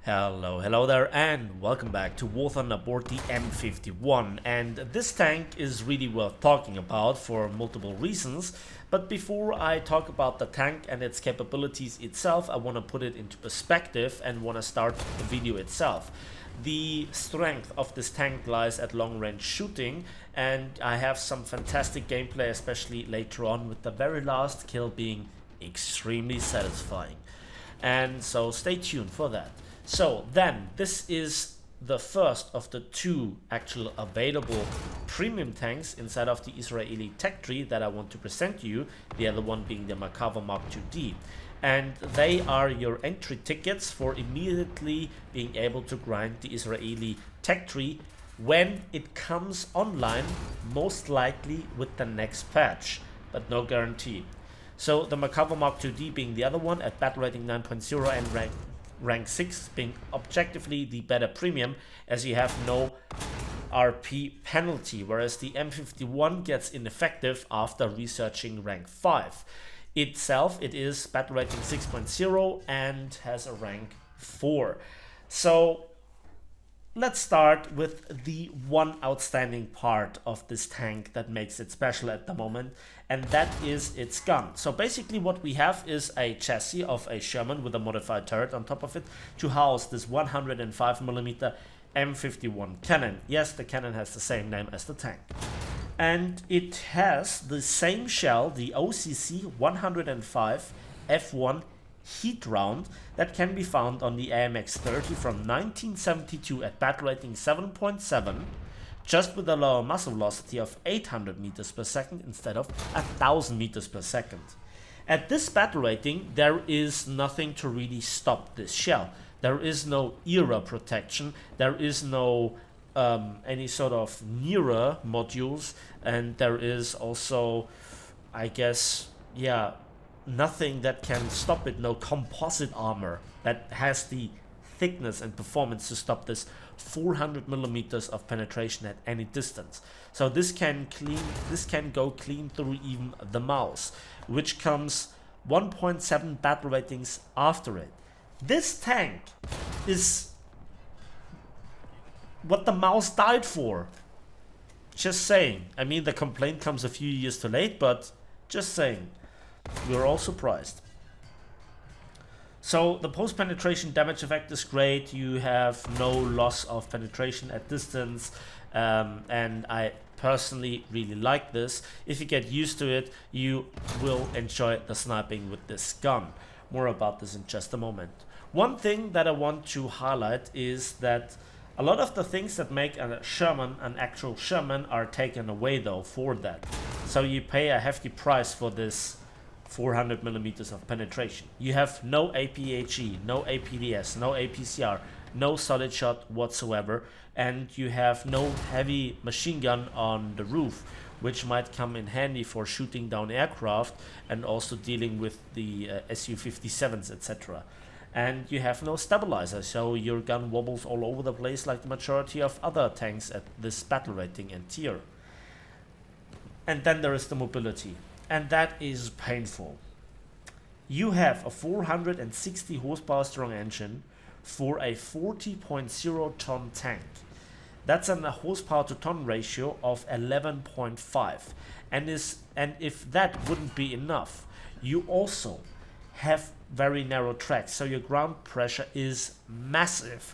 Hello there, and welcome back to War Thunder aboard the M-51. And this tank is really worth talking about for multiple reasons. But before I talk about the tank and its capabilities itself, I want to put it into perspective and want to start the video itself. The strength of this tank lies at long range shooting, and I have some fantastic gameplay, especially later on, with the very last kill being extremely satisfying. And so stay tuned for that. So then, this is the first of the two actual available premium tanks inside of the Israeli tech tree that I want to present to you, the other one being the Merkava Mark II-D. And they are your entry tickets for immediately being able to grind the Israeli tech tree when it comes online, most likely with the next patch, but no guarantee. So the Merkava Mark II-D being the other one at battle rating 9.0 and rank 6 being objectively the better premium, as you have no RP penalty, whereas the M-51 gets ineffective after researching rank 5. Itself, it is battle rating 6.0 and has a rank 4. So let's start with the one outstanding part of this tank that makes it special at the moment, and that is its gun. So basically what we have is a chassis of a Sherman with a modified turret on top of it to house this 105mm M51 cannon. Yes, the cannon has the same name as the tank. And it has the same shell, the OCC 105 F1 heat round that can be found on the AMX-30 from 1972 at battle rating 7.7, just with a lower muzzle velocity of 800 meters per second instead of 1000 meters per second. At this battle rating, there is nothing to really stop this shell. There is no era protection, there is no any sort of nearer modules, and there is also, I guess, nothing that can stop it, no composite armor that has the thickness and performance to stop this 400 millimeters of penetration at any distance. So this can go clean through even the mouse, which comes 1.7 battle ratings after it. This tank is what the mouse died for. Just saying. I mean, the complaint comes a few years too late, but just saying. We're all surprised. So the post-penetration damage effect is great. You have no loss of penetration at distance, and I personally really like this. If you get used to it, you will enjoy the sniping with this gun. More about this in just a moment. One thing that I want to highlight is that a lot of the things that make a Sherman an actual Sherman are taken away though for that. So you pay a hefty price for this 400 millimeters of penetration. You have no APHE, no APDS, no APCR, no solid shot whatsoever, and you have no heavy machine gun on the roof, which might come in handy for shooting down aircraft and also dealing with the Su-57s, etc. And you have no stabilizer, so your gun wobbles all over the place like the majority of other tanks at this battle rating and tier. And then there is the mobility, and that is painful. You have a 460 horsepower strong engine for a 40.0 ton tank. That's a horsepower to ton ratio of 11.5, and if that wouldn't be enough, you also have very narrow tracks, so your ground pressure is massive.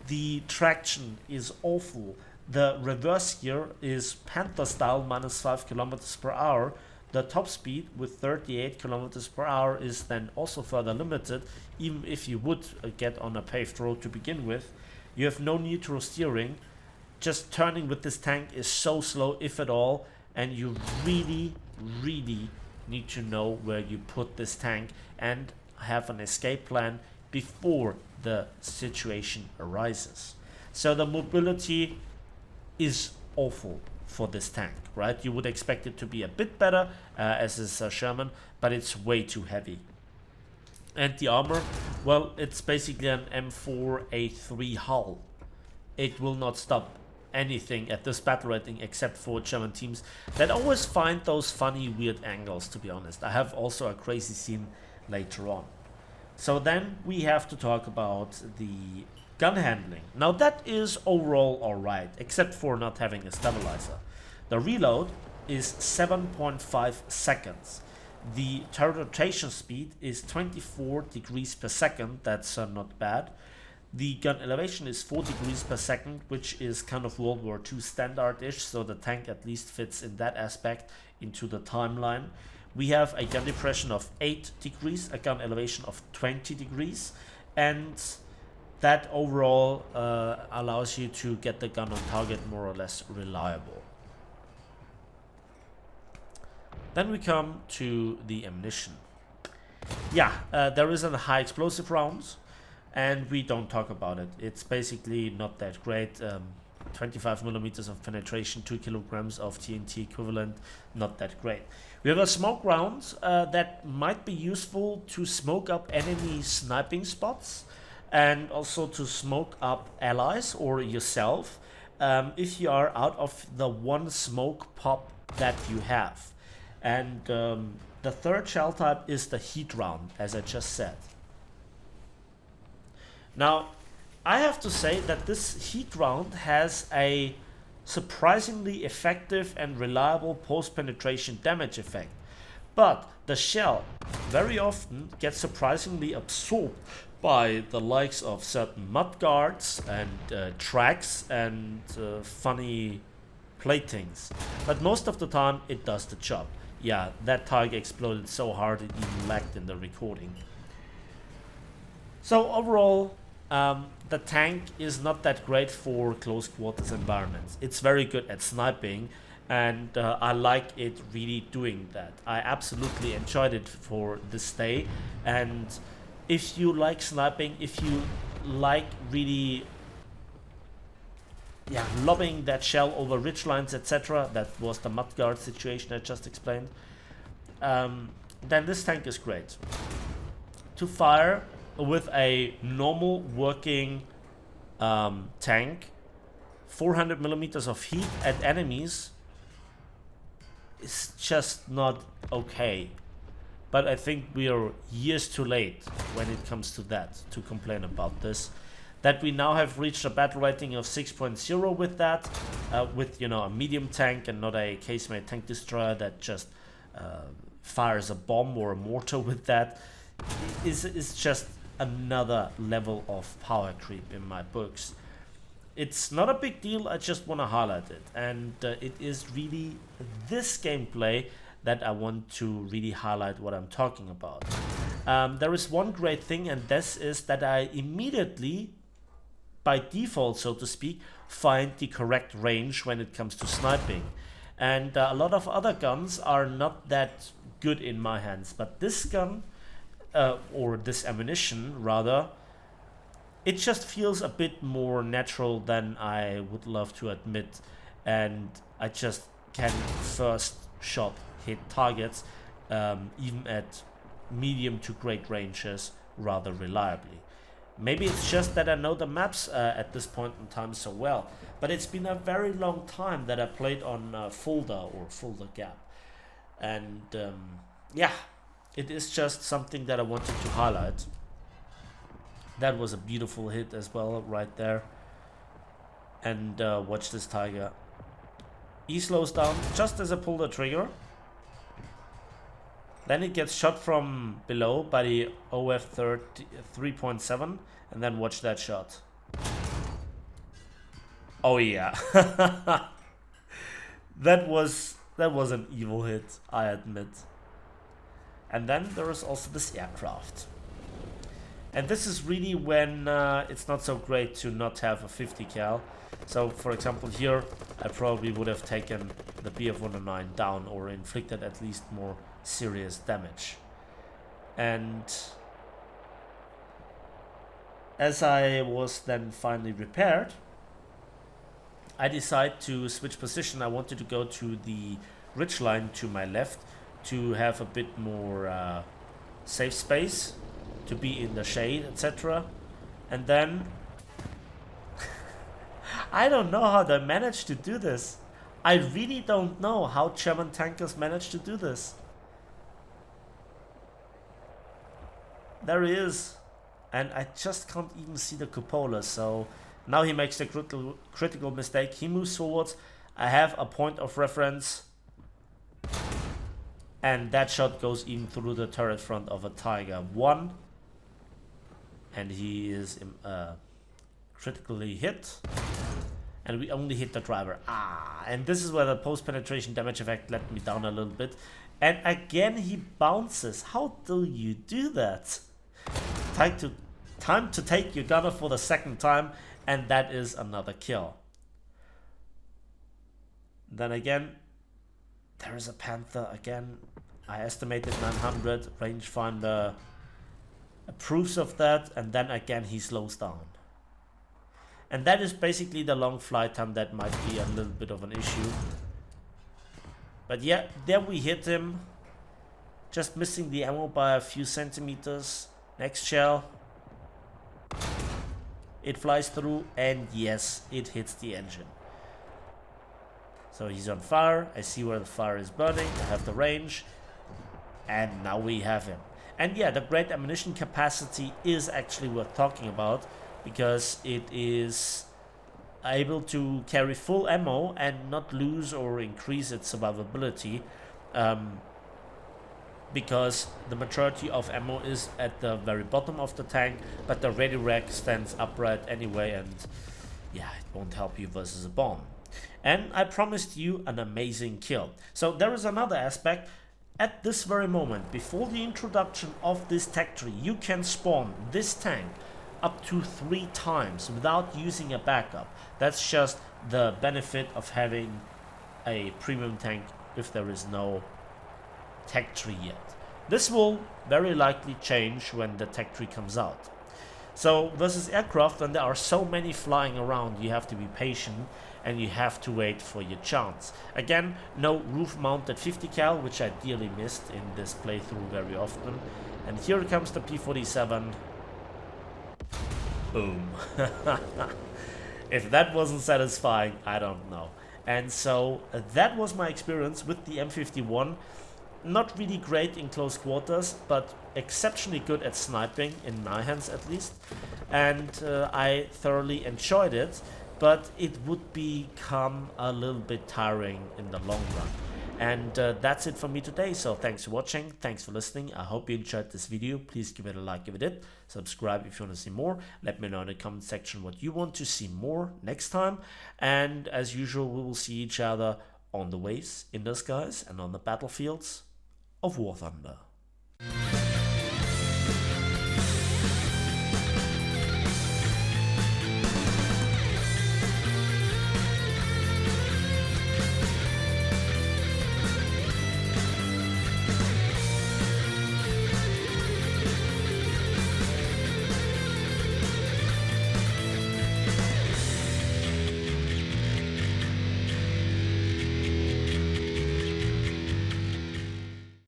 The traction is awful. The reverse gear is Panther style minus 5 kilometers per hour. The top speed with 38 kilometers per hour is then also further limited, even if you would get on a paved road to begin with. You have no neutral steering. Just turning with this tank is so slow, if at all, and you really need to know where you put this tank and have an escape plan before the situation arises. So the mobility is awful for this tank, right? You would expect it to be a bit better as is a Sherman, but it's way too heavy. And the armor, well, it's basically an M4A3 hull. It will not stop anything at this battle rating except for German teams that always find those funny weird angles, to be honest. I have also a crazy scene later on. So then we have to talk about the gun handling. Now that is overall alright, except for not having a stabilizer. The reload is 7.5 seconds. The turret rotation speed is 24 degrees per second, that's not bad. The gun elevation is 4 degrees per second, which is kind of World War II standard-ish, so the tank at least fits in that aspect into the timeline. We have a gun depression of 8 degrees, a gun elevation of 20 degrees, and that overall allows you to get the gun on target more or less reliable. Then we come to the ammunition. Yeah, there isn't a high explosive rounds, and we don't talk about it. It's basically not that great. 25 millimeters of penetration, 2 kilograms of TNT equivalent, not that great. We have a smoke round that might be useful to smoke up enemy sniping spots and also to smoke up allies or yourself if you are out of the one smoke pop that you have. And the third shell type is the heat round, as I just said. Now, I have to say that this heat round has a surprisingly effective and reliable post-penetration damage effect. But the shell very often gets surprisingly absorbed by the likes of certain mud guards and tracks and funny platings. But most of the time it does the job. Yeah, that target exploded so hard it even lagged in the recording. So overall, the tank is not that great for close quarters environments. It's very good at sniping, and I like it really doing that. I absolutely enjoyed it for this day, and if you like sniping, if you like really lobbing that shell over ridge lines, etc., that was the mudguard situation I just explained, then this tank is great. To fire with a normal working tank, 400 millimeters of heat at enemies is just not okay. But I think we are years too late when it comes to that, to complain about this. That we now have reached a battle rating of 6.0 with that, with a medium tank and not a casemate tank destroyer that just fires a bomb or a mortar with that, is just another level of power creep in my books. It's not a big deal, I just want to highlight it, and it is really this gameplay that I want to really highlight what I'm talking about. There is one great thing, and this is that I immediately, by default so to speak, find the correct range when it comes to sniping. And a lot of other guns are not that good in my hands, but this gun, or this ammunition rather, it just feels a bit more natural than I would love to admit, and I just can first shot hit targets even at medium to great ranges rather reliably. Maybe it's just that I know the maps at this point in time so well, but it's been a very long time that I played on Fulda or Fulda Gap, and yeah, it is just something that I wanted to highlight. That was a beautiful hit as well right there. And watch this tiger. He slows down just as I pull the trigger. Then it gets shot from below by the OF 3.7, and then watch that shot. Oh yeah. that was an evil hit, I admit. And then there is also this aircraft. And this is really when it's not so great to not have a 50 cal. So for example here, I probably would have taken the BF-109 down or inflicted at least more serious damage. And as I was then finally repaired, I decided to switch position. I wanted to go to the ridge line to my left to have a bit more safe space, to be in the shade, etc. And then I don't know how they managed to do this. I really don't know how German tankers managed to do this. there he is. And I just can't even see the cupola, so now he makes the critical mistake. He moves forwards. I have a point of reference. And that shot goes even through the turret front of a Tiger 1. And he is critically hit. And we only hit the driver. And this is where the post-penetration damage effect let me down a little bit. And again he bounces. How do you do that? Time to take your gunner for the second time, and that is another kill. Then again, there is a Panther again. I estimated 900, rangefinder approves of that, and then again he slows down. And that is basically the long flight time that might be a little bit of an issue. But yeah, there we hit him. Just missing the ammo by a few centimeters. Next shell. It flies through, and yes, it hits the engine. So he's on fire. I see where the fire is burning. I have the range. And now we have him. And yeah, the great ammunition capacity is actually worth talking about, because it is able to carry full ammo and not lose or increase its survivability, because the majority of ammo is at the very bottom of the tank, but the ready rack stands upright anyway, and yeah, it won't help you versus a bomb. And I promised you an amazing kill. So there is another aspect. At this very moment, before the introduction of this tech tree, you can spawn this tank up to 3 times without using a backup. That's just the benefit of having a premium tank if there is no tech tree yet. This will very likely change when the tech tree comes out. So versus aircraft, when there are so many flying around, you have to be patient and you have to wait for your chance. Again, no roof mounted 50 cal, which I dearly missed in this playthrough very often. And here comes the P-47. Boom. If that wasn't satisfying, I don't know. And so that was my experience with the M51. Not really great in close quarters, but exceptionally good at sniping, in my hands at least. And I thoroughly enjoyed it, but it would become a little bit tiring in the long run. And that's it for me today, so thanks for watching, thanks for listening. I hope you enjoyed this video. Please give it a like if you did, subscribe if you want to see more. Let me know in the comment section what you want to see more next time. And as usual, we will see each other on the waves, in the skies, and on the battlefields of War Thunder.